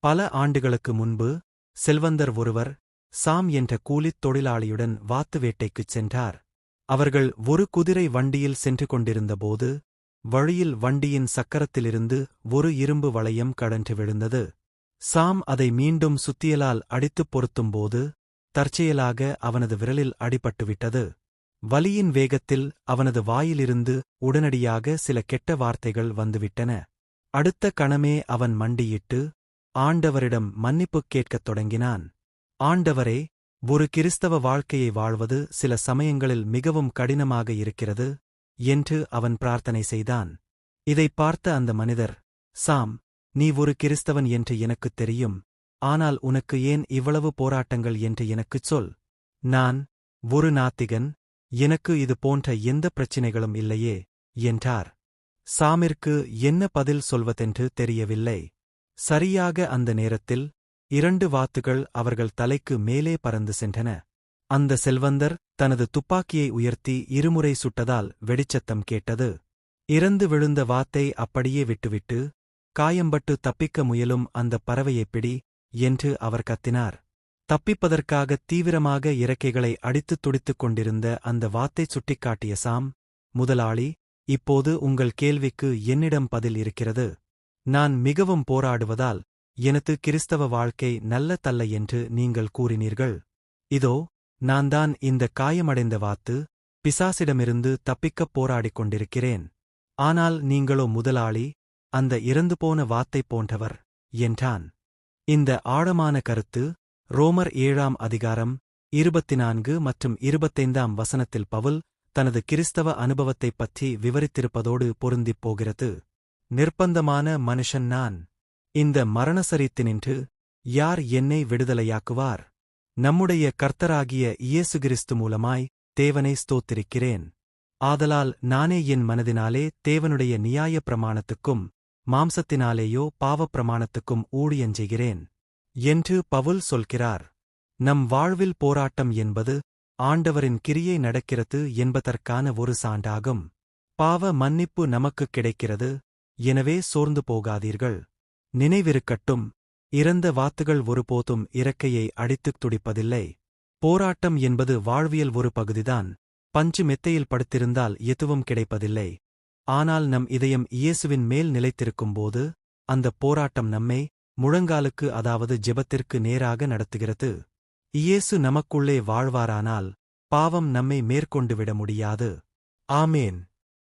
பல ஆண்டுகளுக்கு முன்பு செல்வந்தர் ஒருவர் சாம் என்ற கூலித் தொழிலாளியுடன் வாத்து வேட்டைக்குச் சென்றார். அவர்கள் ஒரு குதிரை வண்டியில் சென்று கொண்டிருந்தபோது வழியில் வண்டியின் சக்கரத்திலிருந்து ஒரு இரும்பு வளையம் கழன்று விழுந்தது. சாம் அதை மீண்டும் சுத்தியலால் அடித்துப் பொருத்தும்போது தற்செயலாக அவனது விரலில் அடிபட்டுவிட்டது. வலியின் வேகத்தில் அவனது வாயிலிருந்து உடனடியாக சில கெட்ட வார்த்தைகள் வந்துவிட்டன. அடுத்த கணமே அவன் மண்டியிட்டு ஆண்டவரிடம் மன்னிப்புக் கேட்கத் தொடங்கினான். ஆண்டவரே, ஒரு கிறிஸ்தவ வாழ்க்கையை வாழ்வது சில சமயங்களில் மிகவும் கடினமாக இருக்கிறது என்று அவன் பிரார்த்தனை செய்தான். இதைப் பார்த்த அந்த மனிதர், சாம், நீ ஒரு கிறிஸ்தவன் என்று எனக்குத் தெரியும். ஆனால் உனக்கு ஏன் இவ்வளவு போராட்டங்கள் என்று எனக்குச் சொல். நான் ஒரு நாத்திகன், எனக்கு இது போன்ற எந்த பிரச்சினைகளும் இல்லையே என்றார். சாமிற்கு என்ன பதில் சொல்வதென்று தெரியவில்லை. சரியாக அந்த நேரத்தில் 2 வாத்துகள் அவர்கள் தலைக்கு மேலே பறந்து சென்றன. அந்த செல்வந்தர் தனது துப்பாக்கியை உயர்த்தி இருமுறை சுட்டதால் வெடிச்சத்தம் கேட்டது. இறந்து விழுந்த வாத்தை அப்படியே விட்டுவிட்டு, காயம்பட்டு தப்பிக்க முயலும் அந்தப் பறவையைப் பிடி என்று அவர் கத்தினார். தப்பிப்பதற்காக தீவிரமாக இறக்கைகளை அடித்துத் துடித்துக் கொண்டிருந்த அந்த வாத்தைச் சுட்டிக்காட்டிய சாம், முதலாளி, இப்போது உங்கள் கேள்விக்கு என்னிடம் பதில் இருக்கிறது. நான் மிகவும் போராடுவதால் எனது கிறிஸ்தவ வாழ்க்கை நல்ல தல்ல என்று நீங்கள் கூறினீர்கள். இதோ, நான் தான் இந்த காயமடைந்த வாத்து, பிசாசிடமிருந்து தப்பிக்கப் போராடிக் கொண்டிருக்கிறேன். ஆனால் நீங்களோ முதலாளி, அந்த இறந்துபோன வாத்தைப் போன்றவர் என்றான். இந்த ஆழமான கருத்து ரோமர் 7ஆம் அதிகாரம் 24 மற்றும் 25ஆம் வசனத்தில் பவுல் தனது கிறிஸ்தவ அனுபவத்தைப் பற்றி விவரித்திருப்பதோடு பொருந்திப் போகிறது. நிர்பந்தமான மனுஷன் நான். இந்த மரணசரீரத்தினின்று யார் என்னை விடுதலையாக்குவார்? நம்முடைய கர்த்தராகிய இயேசு கிறிஸ்து மூலமாய் தேவனை ஸ்தோத்திரிக்கிறேன். ஆதலால் நானே என் மனதினாலே தேவனுடைய நியாயப் பிரமாணத்துக்கும் மாம்சத்தினாலேயோ பாவப் பிரமாணத்துக்கும் ஊழியஞ்செய்கிறேன் என்று பவுல் சொல்கிறார். நம் வாழ்வில் போராட்டம் என்பது ஆண்டவரின் கிரியை நடக்கிறது என்பதற்கான ஒரு சான்றாகும். பாவ மன்னிப்பு நமக்குக் கிடைக்கிறது. எனவே சோர்ந்து போகாதீர்கள். நினைவிருக்கட்டும், இறந்த வாத்துகள் ஒருபோதும் இறக்கையை அடித்துத் துடிப்பதில்லை. போராட்டம் என்பது வாழ்வியல் ஒரு பகுதிதான். பஞ்சு மெத்தையில் படுத்திருந்தால் எதுவும் கிடைப்பதில்லை. ஆனால் நம் இதயம் இயேசுவின் மேல் நிலைத்திருக்கும்போது அந்தப் போராட்டம் நம்மை முழங்காலுக்கு, அதாவது ஜெபத்திற்கு நேராக நடத்துகிறது. இயேசு நமக்குள்ளே வாழ்வாரானால் பாவம் நம்மை மேற்கொண்டுவிட முடியாது. ஆமேன்.